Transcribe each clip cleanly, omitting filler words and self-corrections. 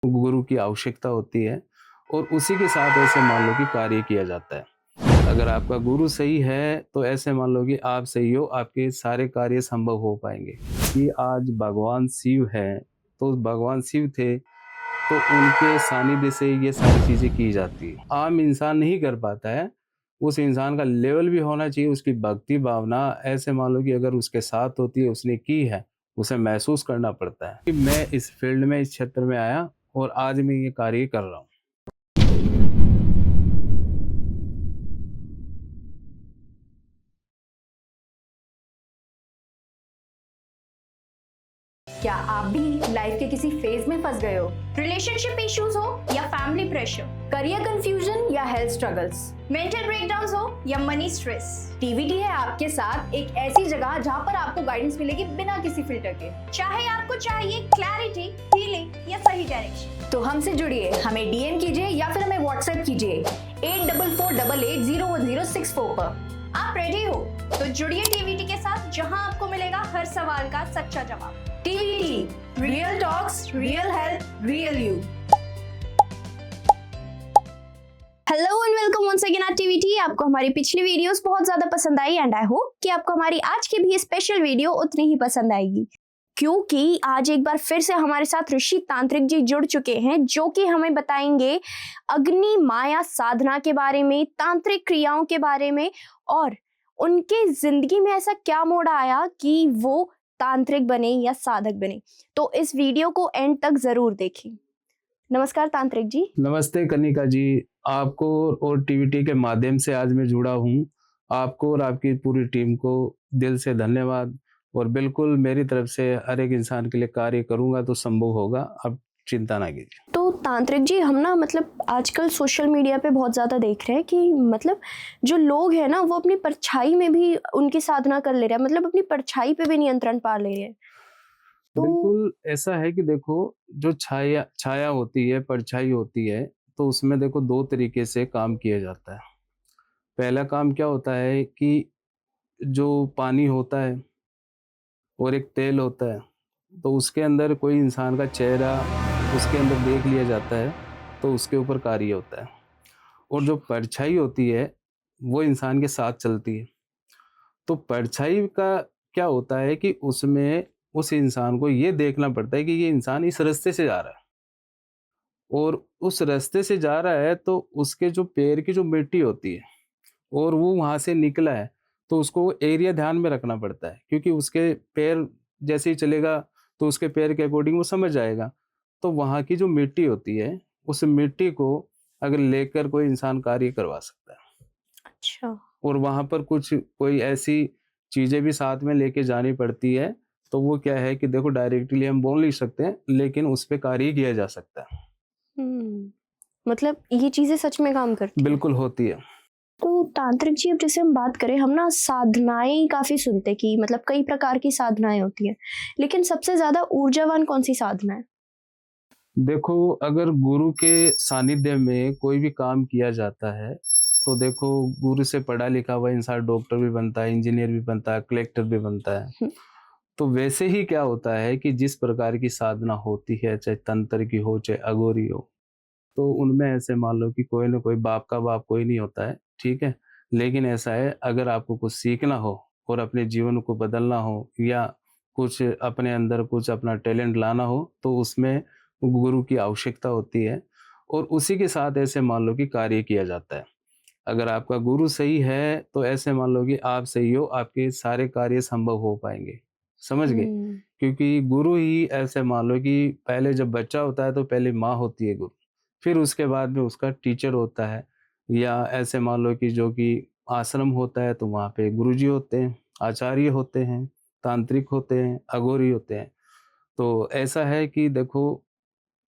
गुरु की आवश्यकता होती है और उसी के साथ ऐसे मान लो कि कार्य किया जाता है। अगर आपका गुरु सही है तो ऐसे मान लो कि आप सही हो, आपके सारे कार्य संभव हो पाएंगे। कि आज भगवान शिव है, तो भगवान शिव थे तो उनके सानिध्य से ये सारी चीजें की जाती है। आम इंसान नहीं कर पाता है, उस इंसान का लेवल भी होना चाहिए, उसकी भक्ति भावना ऐसे मान लो कि अगर उसके साथ होती है, उसने की है, उसे महसूस करना पड़ता है कि मैं इस फील्ड में, इस क्षेत्र में आया और आज मैं ये कार्य कर रहा हूँ। क्या आप भी लाइफ के किसी फेज में फंस गए हो? रिलेशनशिप इश्यूज हो या फैमिली प्रेशर, करियर कंफ्यूजन या हेल्थ स्ट्रगल्स, मेंटल ब्रेकडाउन्स हो या मनी स्ट्रेस, टीवीटी है आपके साथ एक ऐसी जगह जहां पर आपको गाइडेंस मिलेगी बिना किसी फिल्टर के। चाहे आपको चाहिए क्लैरिटी, हीलिंग या सही डायरेक्शन, तो हमसे जुड़िए, हमें डीएम कीजिए या फिर हमें व्हाट्सएप कीजिए 8448801064 पर। आप रेडी हो तो जुड़िए टीवीटी के साथ, जहां आपको मिलेगा हर सवाल का सच्चा जवाब। TVT, real talks, real health, real you. Hello and welcome once again at TVT. आपको हमारी पिछली वीडियोस बहुत ज्यादा पसंद आई एंड आई होप कि आपको हमारी आज की भी स्पेशल वीडियो उतनी ही पसंद आएगी, क्योंकि आज एक बार फिर से हमारे साथ ऋषि तांत्रिक जी जुड़ चुके हैं, जो कि हमें बताएंगे अग्नि माया साधना के बारे में, तांत्रिक क्रियाओं के बारे में, और उनके जिंदगी में ऐसा क्या मोड़ आया कि वो तांत्रिक बने या साधक बने। तो इस वीडियो को एंड तक जरूर देखें। नमस्कार तांत्रिक जी। नमस्ते कनिका जी, आपको और टीवीटी के माध्यम से आज मैं जुड़ा हूँ। आपको और आपकी पूरी टीम को दिल से धन्यवाद, और बिल्कुल मेरी तरफ से हर एक इंसान के लिए कार्य करूँगा तो संभव होगा, आप चिंता ना कीजिए। तो तांत्रिक जी, हम ना आजकल सोशल मीडिया पे बहुत ज़्यादा देख रहे हैं कि जो लोग हैं ना, वो अपनी परछाई में भी उनकी साधना कर ले रहे हैं, अपनी परछाई पे भी नियंत्रण पा ले रहे हैं। तो बिल्कुल ऐसा है कि देखो, जो छाया छाया होती है, परछाई होती है, तो उसमें देखो दो तरीके से काम किया जाता है। पहला काम क्या होता है कि जो पानी होता है और एक तेल होता है, तो उसके अंदर कोई इंसान का चेहरा उसके अंदर देख लिया जाता है, तो उसके ऊपर कार्य होता है। और जो परछाई होती है, वो इंसान के साथ चलती है। तो परछाई का क्या होता है कि उसमें उस इंसान को ये देखना पड़ता है कि ये इंसान इस रास्ते से जा रहा है, और उस रास्ते से जा रहा है तो उसके जो पैर की जो मिट्टी होती है और वो वहाँ से निकला है, तो उसको एरिया ध्यान में रखना पड़ता है, क्योंकि उसके पैर जैसे ही चलेगा तो उसके पैर के अकॉर्डिंग वो समझ जाएगा। तो वहाँ की जो मिट्टी होती है, उस मिट्टी को अगर लेकर कोई इंसान कार्य करवा सकता है। अच्छा। और वहाँ पर कुछ कोई ऐसी चीज़ें भी साथ में लेके जानी पड़ती है, तो वो क्या है कि देखो, डायरेक्टली हम बोल नहीं सकते हैं, लेकिन उस पे कार्य किया जा सकता है। ये चीजें सच में काम करती हैं। बिल्कुल होती है। तो तांत्रिक जी, अब जैसे हम बात करें, हम ना साधनाएं काफी सुनते कि कई प्रकार की साधनाएं होती हैं, लेकिन सबसे ज्यादा ऊर्जावान कौन सी साधना है? देखो, अगर गुरु के सानिध्य में कोई भी काम किया जाता है, तो देखो, गुरु से पढ़ा लिखा हुआ इंसान डॉक्टर भी बनता है, इंजीनियर भी बनता है, कलेक्टर भी बनता है। हम्म। तो वैसे ही क्या होता है कि जिस प्रकार की साधना होती है, चाहे तंत्र की हो, चाहे अघोरी हो, तो उनमें ऐसे मान लो कि कोई ना कोई बाप का बाप कोई नहीं होता है, ठीक है? लेकिन ऐसा है, अगर आपको कुछ सीखना हो और अपने जीवन को बदलना हो, या कुछ अपने अंदर कुछ अपना टैलेंट लाना हो, तो उसमें गुरु की आवश्यकता होती है और उसी के साथ ऐसे मान लो कि कार्य किया जाता है। अगर आपका गुरु सही है, तो ऐसे मान लो कि आप सही हो, आपके सारे कार्य संभव हो पाएँगे। समझ गए? हम्म। क्योंकि गुरु ही ऐसे मान लो कि पहले जब बच्चा होता है तो पहले माँ होती है गुरु, फिर उसके बाद में उसका टीचर होता है, या ऐसे मान लो कि जो कि आश्रम होता है तो वहाँ पे गुरुजी होते हैं, आचार्य होते हैं, तांत्रिक होते हैं, अघोरी होते हैं। तो ऐसा है कि देखो,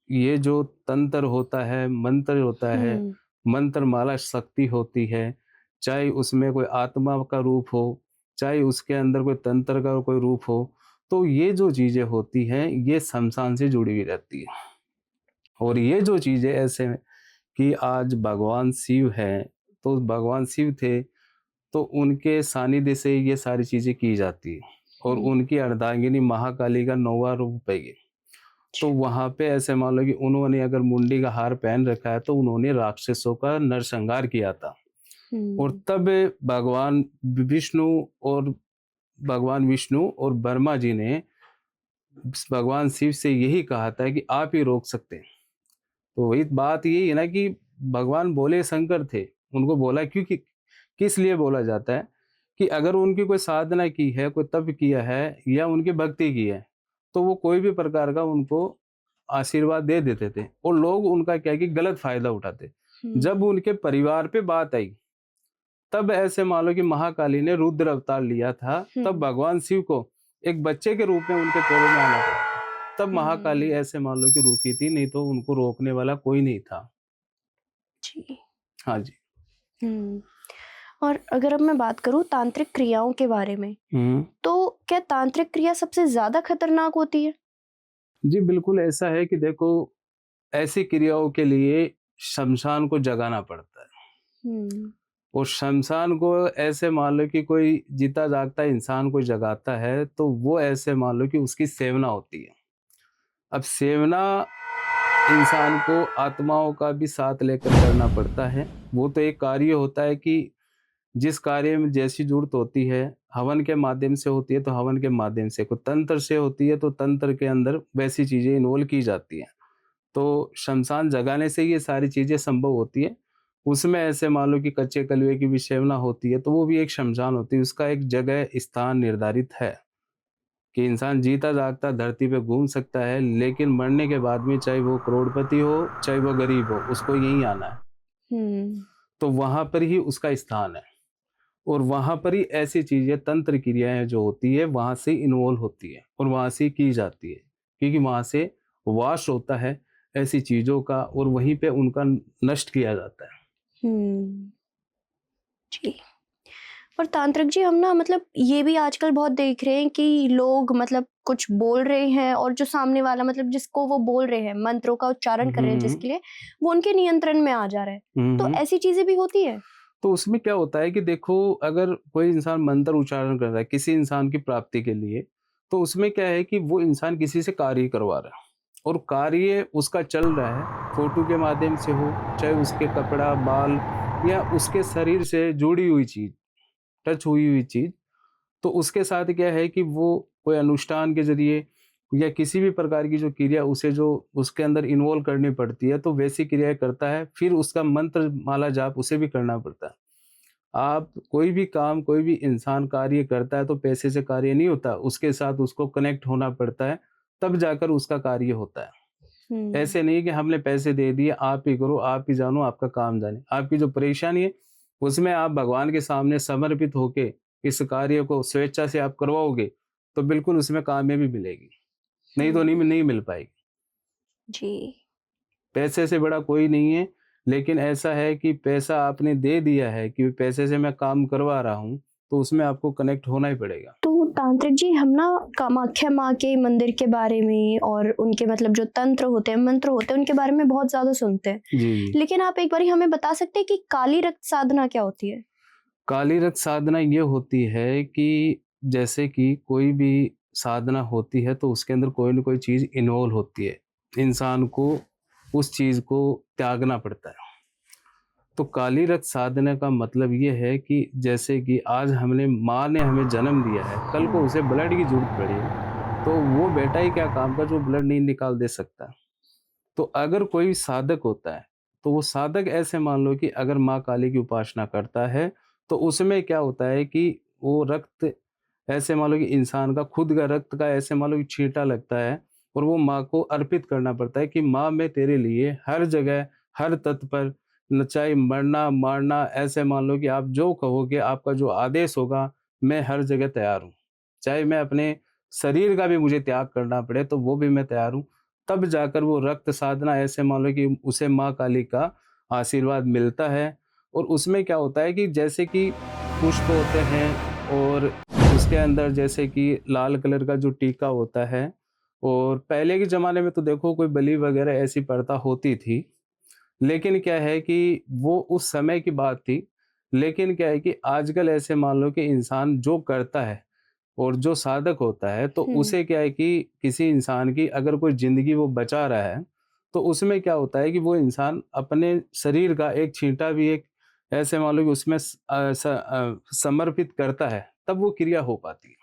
ये जो तंत्र होता है, मंत्र होता है, हम्म। मंत्र माला शक्ति होती है, चाहे उसमें कोई आत्मा का रूप हो, चाहे उसके अंदर कोई तंत्र का कोई रूप हो, तो ये जो चीज़ें होती हैं, ये श्मशान से जुड़ी हुई रहती है। और ये जो चीज़ें ऐसे हैं कि आज भगवान शिव हैं, तो भगवान शिव थे, तो उनके सानिध्य से ये सारी चीज़ें की जाती हैं, और हम्म। उनकी अर्धांगिनी महाकाली का 9वाँ रूप है ये। तो वहाँ पे ऐसे मान लो कि उन्होंने अगर मुंडी का हार पहन रखा है तो उन्होंने राक्षसों का नरसंहार किया था। और तब भगवान विष्णु और ब्रह्मा जी ने भगवान शिव से यही कहा था कि आप ही रोक सकते हैं। तो वही बात यही है ना कि भगवान बोले शंकर थे, उनको बोला क्योंकि किस लिए बोला जाता है कि अगर उनकी कोई साधना की है, कोई तप किया है या उनकी भक्ति की है, तो वो कोई भी प्रकार का उनको आशीर्वाद दे देते थे और लोग उनका क्या है कि गलत फायदा उठाते। जब उनके परिवार पे बात आई, तब ऐसे मान लो कि महाकाली ने रुद्र अवतार लिया था, तब भगवान शिव को एक बच्चे के रूप में उनके पैरों में आना पड़ा। तब महाकाली ऐसे मान लो कि रुकी थी, नहीं तो उनको रोकने वाला कोई नहीं था। जी। हाँ जी। और अगर अब मैं बात करूं तांत्रिक क्रियाओं के बारे में, तो क्या तांत्रिक क्रिया सबसे ज्यादा खतरनाक होती है? जी बिल्कुल ऐसा है कि देखो, ऐसी क्रियाओं के लिए शमशान को जगाना पड़ता है। और शमशान को ऐसे मान लो कि कोई जीता जागता इंसान को जगाता है, तो वो ऐसे मान लो कि उसकी सेवना होती है। अब सेवना इंसान को आत्माओं का भी साथ लेकर करना पड़ता है। वो तो एक कार्य होता है कि जिस कार्य में जैसी जरूरत होती है, हवन के माध्यम से होती है तो हवन के माध्यम से, कोई तंत्र से होती है तो तंत्र के अंदर वैसी चीजें इन्वॉल्व की जाती हैं। तो शमशान जगाने से ये सारी चीजें संभव होती है। उसमें ऐसे मान लो कि कच्चे कलवे की भी सेवना होती है, तो वो भी एक शमशान होती है। उसका एक जगह स्थान निर्धारित है कि इंसान जीता जागता धरती पे घूम सकता है, लेकिन मरने के बाद में चाहे वो करोड़पति हो चाहे वो गरीब हो, उसको यहीं आना है। तो वहां पर ही उसका स्थान है और वहां पर ही ऐसी चीजें तंत्र क्रियाएं जो होती है वहां से इन्वॉल्व होती है और वहां से की जाती है, क्योंकि वहां से वास होता है ऐसी चीजों का और वहीं पे उनका नष्ट किया जाता है। जी। और तांत्रिक जी, हम ना मतलब ये भी आजकल बहुत देख रहे हैं कि लोग मतलब कुछ बोल रहे हैं और जो सामने वाला मतलब जिसको वो बोल रहे हैं, मंत्रों का उच्चारण कर रहे हैं जिसके लिए, वो उनके नियंत्रण में आ जा रहा है। तो ऐसी चीजें भी होती है? तो उसमें क्या होता है कि देखो, अगर कोई इंसान मंत्र उच्चारण कर रहा है किसी इंसान की प्राप्ति के लिए, तो उसमें क्या है कि वो इंसान किसी से कार्य करवा रहा है और कार्य उसका चल रहा है, फोटो के माध्यम से हो चाहे उसके कपड़ा बाल या उसके शरीर से जुड़ी हुई चीज, टच हुई हुई चीज, तो उसके साथ क्या है कि वो कोई अनुष्ठान के जरिए या किसी भी प्रकार की जो क्रिया उसे जो उसके अंदर इन्वॉल्व करनी पड़ती है, तो वैसी क्रियाएं करता है। फिर उसका मंत्र माला जाप उसे भी करना पड़ता है। आप कोई भी काम, कोई भी इंसान कार्य करता है तो पैसे से कार्य नहीं होता, उसके साथ उसको कनेक्ट होना पड़ता है, तब जाकर उसका कार्य होता है। ऐसे नहीं कि हमने पैसे दे दिए, आप ही करो, आप ही जानो, आपका काम जाने। आपकी जो परेशानी है उसमें आप भगवान के सामने समर्पित होके इस कार्य को स्वेच्छा से आप करवाओगे तो बिल्कुल उसमें कामयाबी मिलेगी, नहीं तो नहीं मिल पाएगी। जी। पैसे से बड़ा कोई नहीं है, लेकिन ऐसा है कि पैसा आपने दे दिया है कि पैसे से मैं काम करवा रहा हूँ, तो उसमें आपको कनेक्ट होना ही पड़ेगा। तो तांत्रिक जी, हम ना कामाख्या माँ के मंदिर के बारे में और उनके मतलब जो तंत्र होते हैं, मंत्र होते हैं, उनके बारे में बहुत ज्यादा सुनते हैं। जी। लेकिन आप एक बार हमें बता सकते हैं कि काली रक्त साधना क्या होती है? काली रक्त साधना ये होती है कि जैसे कि कोई भी साधना होती है तो उसके अंदर कोई ना कोई चीज इन्वॉल्व होती है, इंसान को उस चीज को त्यागना पड़ता है। तो काली रक्त साधना का मतलब ये है कि जैसे कि आज हमने माँ ने हमें जन्म दिया है, कल को उसे ब्लड की जरूरत पड़ी, तो वो बेटा ही क्या काम का जो ब्लड नहीं निकाल दे सकता। तो अगर कोई साधक होता है तो वो साधक ऐसे मान लो कि अगर माँ काली की उपासना करता है, तो उसमें क्या होता है कि वो रक्त ऐसे मान लो कि इंसान का खुद का रक्त का ऐसे मान लो कि छींटा लगता है और वो माँ को अर्पित करना पड़ता है कि माँ मैं तेरे लिए हर जगह हर तत्व पर, न चाहे मरना मारना, ऐसे मान लो कि आप जो कहोगे, आपका जो आदेश होगा, मैं हर जगह तैयार हूँ। चाहे मैं अपने शरीर का भी मुझे त्याग करना पड़े तो वो भी मैं तैयार हूँ। तब जाकर वो रक्त साधना ऐसे मान लो कि उसे माँ काली का आशीर्वाद मिलता है। और उसमें क्या होता है कि जैसे कि पुष्प होते हैं और उसके अंदर जैसे कि लाल कलर का जो टीका होता है, और पहले के ज़माने में तो देखो कोई बलि वगैरह ऐसी प्रथा होती थी, लेकिन क्या है कि वो उस समय की बात थी। लेकिन क्या है कि आजकल ऐसे मान लो कि इंसान जो करता है और जो साधक होता है तो उसे क्या है कि किसी इंसान की अगर कोई जिंदगी वो बचा रहा है तो उसमें क्या होता है कि वो इंसान अपने शरीर का एक छींटा भी एक ऐसे मान लो कि उसमें समर्पित करता है, तब वो क्रिया हो पाती है।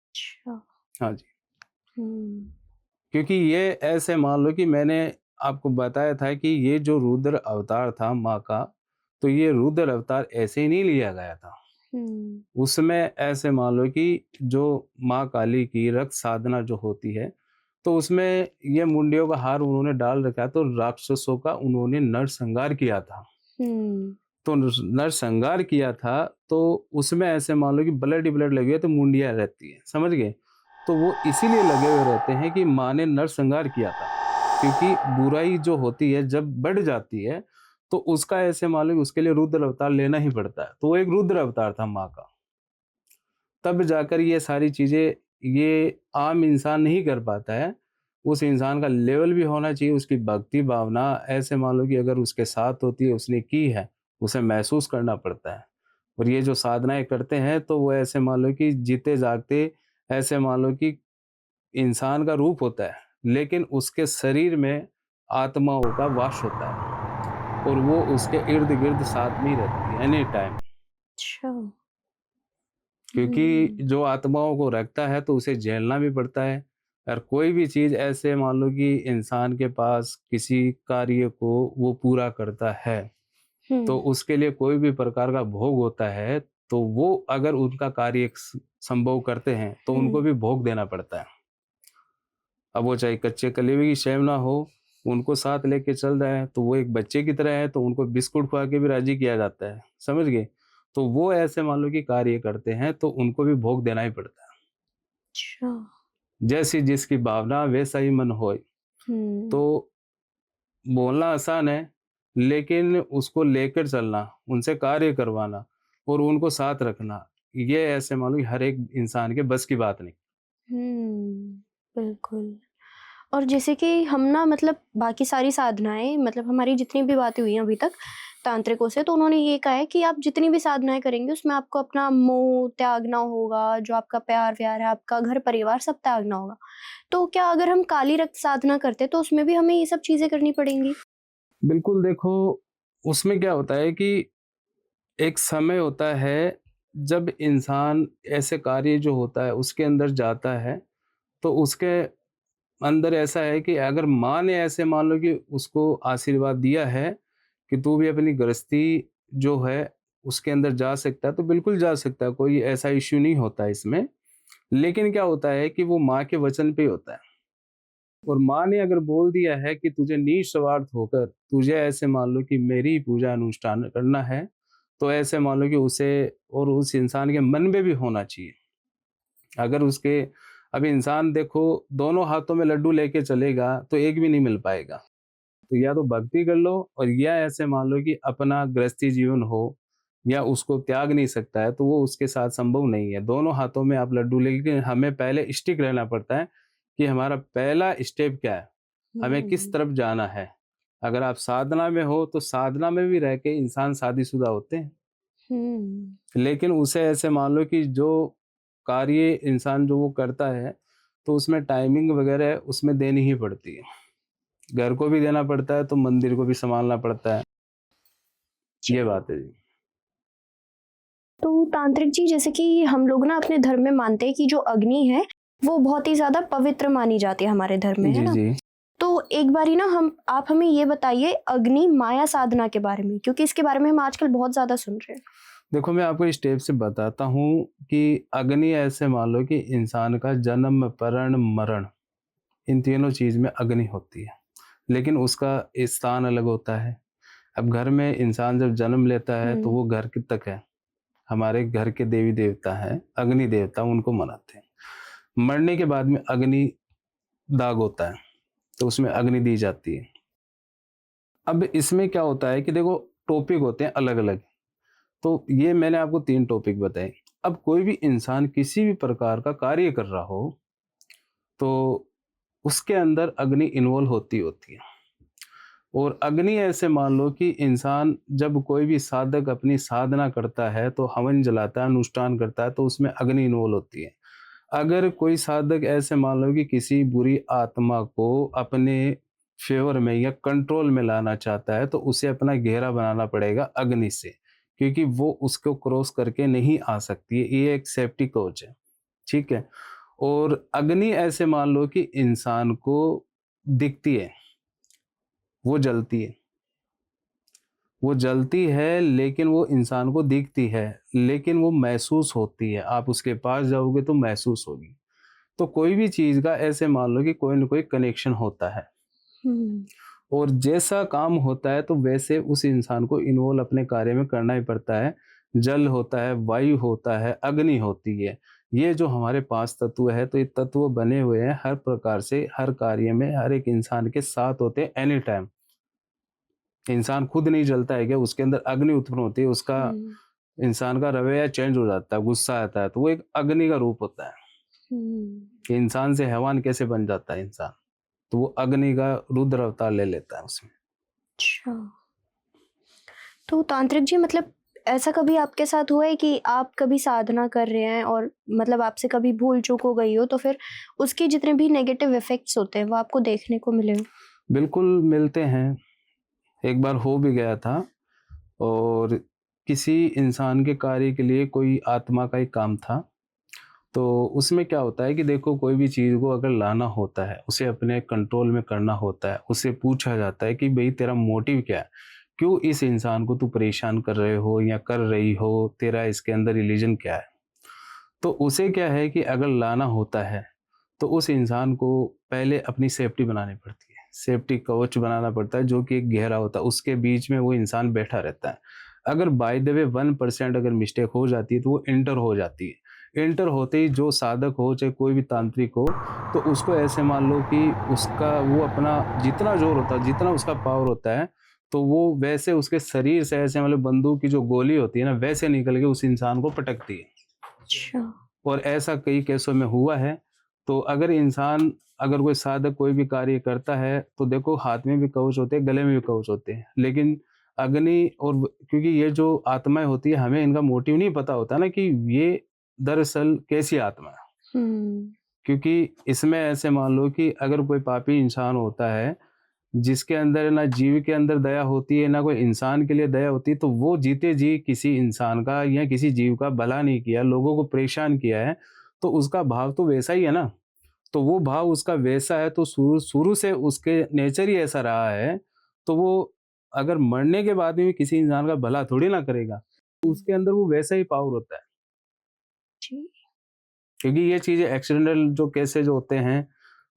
अच्छा। हाँ जी। हम्म। क्योंकि ये ऐसे मान लो कि मैंने आपको बताया था कि ये जो रुद्र अवतार था माँ का, तो ये रुद्र अवतार ऐसे ही नहीं लिया गया था। हम्म। उसमें ऐसे मान लो कि जो माँ काली की रक्त साधना जो होती है, तो उसमें ये मुंडियों का हार उन्होंने डाल रखा है, तो राक्षसों का उन्होंने नरसंहार किया था। हम्म। तो नरसंहार किया था, तो उसमें ऐसे मान लो कि ब्लड ही ब्लड लगी है तो मुंडियाँ रहती है, समझ गए? तो वो इसीलिए लगे हुए रहते हैं कि माँ ने नरसंहार किया था, क्योंकि बुराई जो होती है जब बढ़ जाती है, तो उसका ऐसे मान लो कि उसके लिए रुद्र अवतार लेना ही पड़ता है। तो वो एक रुद्र अवतार था माँ का। तब जाकर ये सारी चीज़ें ये आम इंसान नहीं कर पाता है। उस इंसान का लेवल भी होना चाहिए, उसकी भक्ति भावना ऐसे मान लो कि अगर उसके साथ होती है, उसने की है, उसे महसूस करना पड़ता है। और ये जो साधनाएँ करते हैं तो वो ऐसे मान लो कि जीते जागते ऐसे मान लो कि इंसान का रूप होता है, लेकिन उसके शरीर में आत्माओं का वास होता है और वो उसके इर्द-गिर्द साथ में ही रहती है एनी टाइम। अच्छा। क्योंकि हम्म। जो आत्माओं को रखता है तो उसे झेलना भी पड़ता है। और कोई भी चीज़ ऐसे मान लो कि इंसान के पास किसी कार्य को वो पूरा करता है, तो हम्म। उसके लिए कोई भी प्रकार का भोग होता है, तो वो अगर उनका कार्य संभव करते हैं, तो उनको हम्म। भी भोग देना पड़ता है। अब वो चाहे कच्चे कलेवे की सेव ना हो, उनको साथ लेके चल रहा है, तो वो एक बच्चे की तरह है, तो उनको बिस्कुट खुआ के भी राज़ी किया जाता है, समझ गए? तो वो ऐसे मान लो कि कार्य करते हैं, तो उनको भी भोग देना ही पड़ता है। अच्छा। जैसी जिसकी भावना वैसा ही मन होए। हम्म। तो बोलना आसान है, लेकिन उसको लेकर चलना, उनसे कार्य करवाना और उनको साथ रखना, ये ऐसे मान लो कि हर एक इंसान के बस की बात नहीं। हम्म। बिल्कुल। और जैसे कि हम ना मतलब बाकी सारी साधनाएँ मतलब हमारी जितनी भी बातें हुई हैं अभी तक तांत्रिकों से, तो उन्होंने ये कहा है कि आप जितनी भी साधनाएँ करेंगे उसमें आपको अपना मोह त्यागना होगा, जो आपका प्यार-व्यार है, आपका घर-परिवार सब त्यागना होगा। तो क्या अगर हम काली रक्त साधना करते हैं तो उसमें भी हमें ये सब चीज़ें करनी पड़ेंगी? बिल्कुल देखो, उसमें क्या होता है कि एक समय होता है, जब इंसान ऐसे कार्य जो होता है उसके अंदर जाता है, तो उसके अंदर ऐसा है कि अगर माँ ने ऐसे मान लो कि उसको आशीर्वाद दिया है कि तू भी अपनी गृहस्थी जो है उसके अंदर जा सकता है, तो बिल्कुल जा सकता है, कोई ऐसा इश्यू नहीं होता है इसमें। लेकिन क्या होता है कि वो माँ के वचन पे ही होता है। और माँ ने अगर बोल दिया है कि तुझे निस्वार्थ होकर तुझे ऐसे मान लो कि मेरी पूजा अनुष्ठान करना है, तो ऐसे मान लो कि उसे और उस इंसान के मन में भी होना चाहिए। अगर उसके अभी इंसान देखो दोनों हाथों में लड्डू लेके चलेगा तो एक भी नहीं मिल पाएगा। तो या तो भक्ति कर लो और या ऐसे मान लो कि अपना गृहस्थी जीवन हो या उसको त्याग नहीं सकता है तो वो उसके साथ संभव नहीं है। दोनों हाथों में आप लड्डू लेके हमें पहले स्टिक रहना पड़ता है कि हमारा पहला स्टेप क्या है, हमें किस हुँ। तरफ जाना है। अगर आप साधना में हो तो साधना में भी रह के इंसान शादीशुदा होते हैं, हुँ। लेकिन उसे ऐसे मान लो कि जो कार्य इंसान जो वो करता है, तो उसमें टाइमिंग वगैरह उसमें देनी ही पड़ती है। घर को भी देना पड़ता है, तो मंदिर को भी सँभालना पड़ता है। ये जी। बात है जी। तो तांत्रिक जी जैसे कि हम लोग ना अपने धर्म में मानते हैं कि जो अग्नि है, वो बहुत ही ज़्यादा पवित्र मानी जाती है हमारे धर्म में, है जी, ना? जी। तो एक बारी ना हम आप हमें ये बताइए अग्नि माया साधना के बारे में क्योंकि इसके बारे में हम आजकल बहुत ज़्यादा सुन रहे हैं। देखो मैं आपको स्टेप से बताता हूँ कि अग्नि ऐसे मान लो कि इंसान का जन्म, परण, मरण इन तीनों चीज़ में अग्नि होती है। लेकिन उसका स्थान अलग होता है। अब घर में इंसान जब जन्म लेता है तो हुँ। वो घर के तक है। हमारे घर के देवी-देवता हैं, अग्नि देवता उनको मनाते हैं। मरने के बाद में अग्नि दाग होता है, तो उसमें अग्नि दी जाती है। अब इसमें क्या होता है कि देखो टॉपिक होते हैं अलग-अलग। तो ये मैंने आपको 3 टॉपिक बताए। अब कोई भी इंसान किसी भी प्रकार का कार्य कर रहा हो, तो उसके अंदर अग्नि इन्वॉल्व होती है। और अग्नि ऐसे मान लो कि इंसान जब कोई भी साधक अपनी साधना करता है, तो हवन जलाता है, अनुष्ठान करता है, तो उसमें अग्नि इन्वॉल्व होती है। अगर कोई साधक ऐसे मान लो कि किसी बुरी आत्मा को अपने फेवर में या कंट्रोल में लाना चाहता है, तो उसे अपना घेरा बनाना पड़ेगा अग्नि से, क्योंकि वो उसको क्रॉस करके नहीं आ सकती है। ये एक सेफ्टी कवच है, ठीक है? और अग्नि ऐसे मान लो कि इंसान को दिखती है, वो जलती है। वो जलती है लेकिन वो इंसान को दिखती है, लेकिन वो महसूस होती है। आप उसके पास जाओगे तो महसूस होगी। तो कोई भी चीज़ का ऐसे मान लो कि कोई न कोई कनेक्शन होता है, हम्म। और जैसा काम होता है तो वैसे उस इंसान को इन्वॉल्व अपने कार्य में करना ही पड़ता है। जल होता है, वायु होता है, अग्नि होती है। ये जो हमारे 5 तत्व है, तो ये तत्व बने हुए हैं हर प्रकार से, हर कार्य में, हर एक इंसान के साथ होते हैं एनी टाइम। इंसान खुद नहीं जलता है क्या? उसके अंदर अग्नि उत्पन्न होती है, उसका हम्म। इंसान का रवैया चेंज हो जाता है, गुस्सा आता है, तो वो एक अग्नि का रूप होता है। हम्म। कि इंसान से हैवान कैसे बन जाता है इंसान? तो वो अग्नि का रुद्र अवतार ले लेता है उसमें। अच्छा, तो तांत्रिक जी मतलब ऐसा कभी आपके साथ हुआ है कि आप कभी साधना कर रहे हैं और मतलब आपसे कभी भूल चूक हो गई हो, तो फिर उसके जितने भी नेगेटिव इफेक्ट्स होते हैं वो आपको देखने को मिले हो? बिल्कुल मिलते हैं। एक बार हो भी गया था, और किसी इंसान के कार्य के लिए कोई आत्मा का ही काम था। तो उसमें क्या होता है कि देखो, कोई भी चीज़ को अगर लाना होता है, उसे अपने कंट्रोल में करना होता है, उससे पूछा जाता है कि भई तेरा मोटिव क्या है? क्यों इस इंसान को तू परेशान कर रहे हो या कर रही हो? तेरा इसके अंदर रिलीजन क्या है? तो उसे क्या है कि अगर लाना होता है, तो उस इंसान को पहले अपनी सेफ्टी बनानी पड़ती है। सेफ्टी कवच बनाना पड़ता है, जो कि एक घेरा होता है, उसके बीच में वो इंसान बैठा रहता है। अगर बाय द वे 1% अगर मिस्टेक हो जाती है, तो वो एंटर हो जाती है। एंटर होते ही जो साधक हो, चाहे कोई भी तांत्रिक हो, तो उसको ऐसे मान लो कि उसका वो अपना जितना ज़ोर होता है, जितना उसका पावर होता है, तो वो वैसे उसके शरीर से ऐसे मतलब बंदूक की जो गोली होती है ना, वैसे निकल के उस इंसान को पटकती है। अच्छा। और ऐसा कई केसों में हुआ है। तो अगर कोई साधक कोई भी कार्य करता है, तो देखो हाथ में भी कवच होते हैं, गले में भी कवच होते हैं। लेकिन अग्नि और क्योंकि ये जो आत्माएँ होती है, हमें इनका मोटिव नहीं पता होता ना कि ये दरअसल कैसी आत्मा है। हम्म। क्योंकि इसमें ऐसे मान लो कि अगर कोई पापी इंसान होता है, जिसके अंदर ना जीव के अंदर दया होती है, ना कोई इंसान के लिए दया होती है, तो वो जीते जी किसी इंसान का या किसी जीव का भला नहीं किया, लोगों को परेशान किया है, तो उसका भाव तो वैसा ही है ना। तो वो भाव उसका वैसा है, तो शुरू शुरू से उसके नेचर ही ऐसा रहा है, तो वो अगर मरने के बाद भी किसी इंसान का भला थोड़ी ना करेगा। तो उसके अंदर वो वैसा ही पावर होता है। जी। क्योंकि ये चीज़ें एक्सीडेंटल जो केसेज़ होते हैं,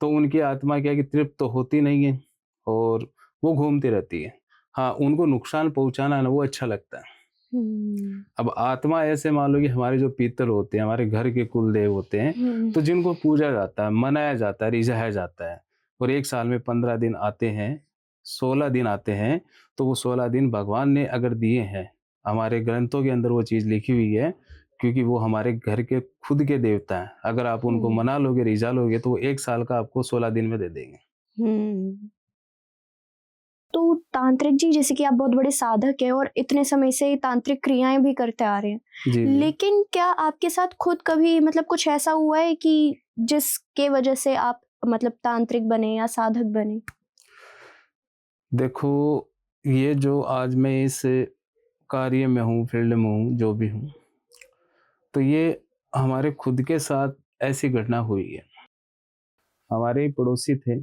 तो उनकी आत्मा क्या है कि तृप्त तो होती नहीं है, और वो घूमती रहती है। हाँ, उनको नुकसान पहुँचाना है ना, वो अच्छा लगता है। हम्म। अब आत्मा ऐसे मान लो कि हमारे जो पितर होते हैं, हमारे घर के कुलदेव होते हैं, हम्म। तो जिनको पूजा जाता है, मनाया जाता है, रिझाया जाता है, और 1 साल में 15 दिन आते हैं, 16 दिन आते हैं, तो वो 16 दिन भगवान ने अगर दिए हैं, हमारे ग्रंथों के अंदर वो चीज़ लिखी हुई है, क्योंकि वो हमारे घर के खुद के देवता हैं। अगर आप उनको हम्म। मना लोगे, रिझा लोगे, तो वो 1 साल का आपको 16 दिन में दे देंगे। हम्म। तो तांत्रिक जी, जैसे कि आप बहुत बड़े साधक हैं और इतने समय से तांत्रिक क्रियाएं भी करते आ रहे हैं, जी, जी। लेकिन क्या आपके साथ खुद कभी मतलब कुछ ऐसा हुआ है कि जिसके वजह से आप मतलब तांत्रिक बने या साधक बने? देखो, ये जो आज मैं इस कार्य में हूँ, फ़ील्ड में हूँ, जो भी हूँ, तो ये हमारे खुद के साथ ऐसी घटना हुई है। हमारे ही पड़ोसी थे,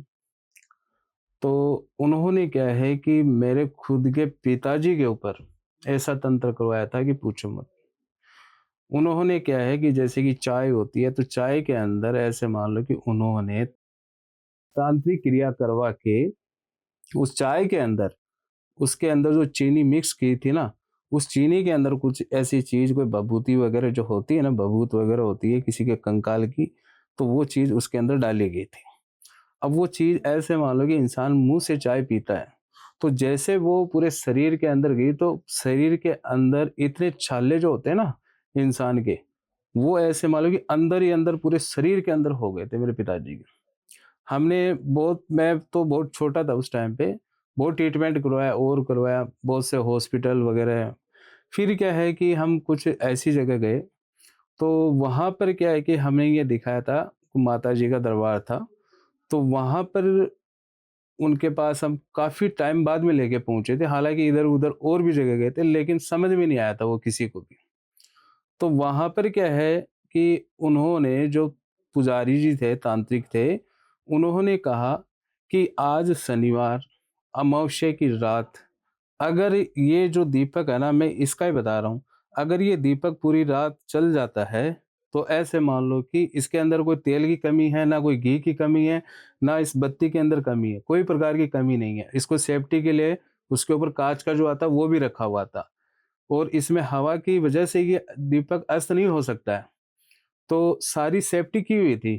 तो उन्होंने क्या है कि मेरे खुद के पिताजी के ऊपर ऐसा तंत्र करवाया था कि पूछो मत। उन्होंने क्या है कि जैसे कि चाय होती है, तो चाय के अंदर ऐसे मान लो कि उन्होंने तांत्रिक क्रिया करवा के उस चाय के अंदर, उसके अंदर जो चीनी मिक्स की थी ना, उस चीनी के अंदर कुछ ऐसी चीज़, कोई भभूति वगैरह जो होती है ना, भभूत वगैरह होती है किसी के कंकाल की, तो वो चीज़ उसके अंदर डाली गई थी। अब वो चीज़ ऐसे मान लो कि इंसान मुँह से चाय पीता है, तो जैसे वो पूरे शरीर के अंदर गई, तो शरीर के अंदर इतने छाले जो होते हैं ना इंसान के, वो ऐसे मान लो कि अंदर ही अंदर पूरे शरीर के अंदर हो गए थे मेरे पिताजी के। मैं तो बहुत छोटा था उस टाइम पे, बहुत ट्रीटमेंट करवाया और करवाया, बहुत से हॉस्पिटल वगैरह। फिर क्या है कि हम कुछ ऐसी जगह गए, तो वहाँ पर क्या है कि हमने ये दिखाया था, माता जी का दरबार था, तो वहाँ पर उनके पास हम काफ़ी टाइम बाद में लेके पहुँचे थे, हालाँकि इधर-उधर और भी जगह गए थे, लेकिन समझ में नहीं आया था वो किसी को भी। तो वहाँ पर क्या है कि उन्होंने जो पुजारी जी थे, तांत्रिक थे, उन्होंने कहा कि आज शनिवार, अमावस्या की रात, अगर ये जो दीपक है ना, मैं इसका ही बता रहा हूँ, अगर ये दीपक पूरी रात चल जाता है, तो ऐसे मान लो कि इसके अंदर कोई तेल की कमी है, ना कोई घी की कमी है, ना इस बत्ती के अंदर कमी है, कोई प्रकार की कमी नहीं है। इसको सेफ्टी के लिए उसके ऊपर काँच का जो आता है, वो भी रखा हुआ था और इसमें हवा की वजह से ये दीपक अस्त नहीं हो सकता है। तो सारी सेफ्टी की हुई थी।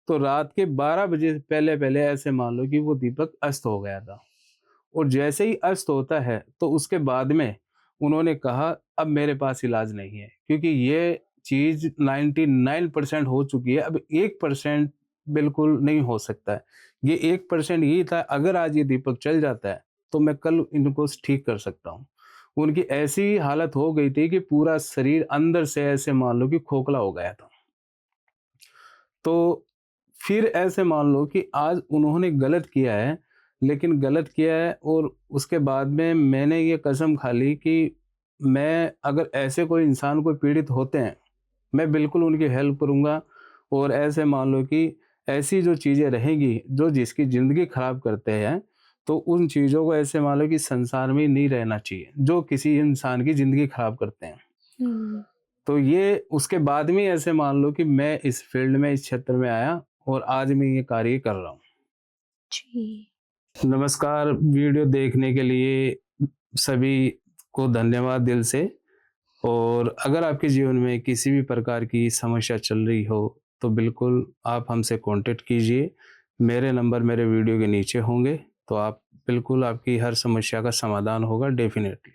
तो रात के 12 बजे पहले-पहले ऐसे मान लो कि वो दीपक अस्त हो गया था। और जैसे ही अस्त होता है तो उसके बाद में उन्होंने कहा अब मेरे पास इलाज नहीं है, क्योंकि ये चीज़ 99% हो चुकी है, अब 1% बिल्कुल नहीं हो सकता है। ये 1% यही था, अगर आज ये दीपक चल जाता है तो मैं कल इनको ठीक कर सकता हूँ। उनकी ऐसी हालत हो गई थी कि पूरा शरीर अंदर से ऐसे मान लो कि खोखला हो गया था। तो फिर ऐसे मान लो कि आज उन्होंने गलत किया है, लेकिन गलत किया है और उसके बाद में मैंने ये कसम खा ली कि मैं अगर ऐसे कोई इंसान कोई पीड़ित होते हैं, मैं बिल्कुल उनकी हेल्प करूँगा और ऐसे मान लो कि ऐसी जो चीज़ें रहेंगी, जो जिसकी ज़िंदगी ख़राब करते हैं, तो उन चीज़ों को ऐसे मान लो कि संसार में ही नहीं रहना चाहिए, जो किसी इंसान की ज़िंदगी ख़राब करते हैं। हम्म। तो ये उसके बाद में ऐसे मान लो कि मैं इस फ़ील्ड में, इस क्षेत्र में आया और आज मैं ये कार्य कर रहा हूँ। जी। नमस्कार, वीडियो देखने के लिए सभी को धन्यवाद दिल से। और अगर आपके जीवन में किसी भी प्रकार की समस्या चल रही हो, तो बिल्कुल आप हमसे कॉन्टैक्ट कीजिए। मेरे नंबर मेरे वीडियो के नीचे होंगे, तो आप बिल्कुल आपकी हर समस्या का समाधान होगा डेफ़िनेटली।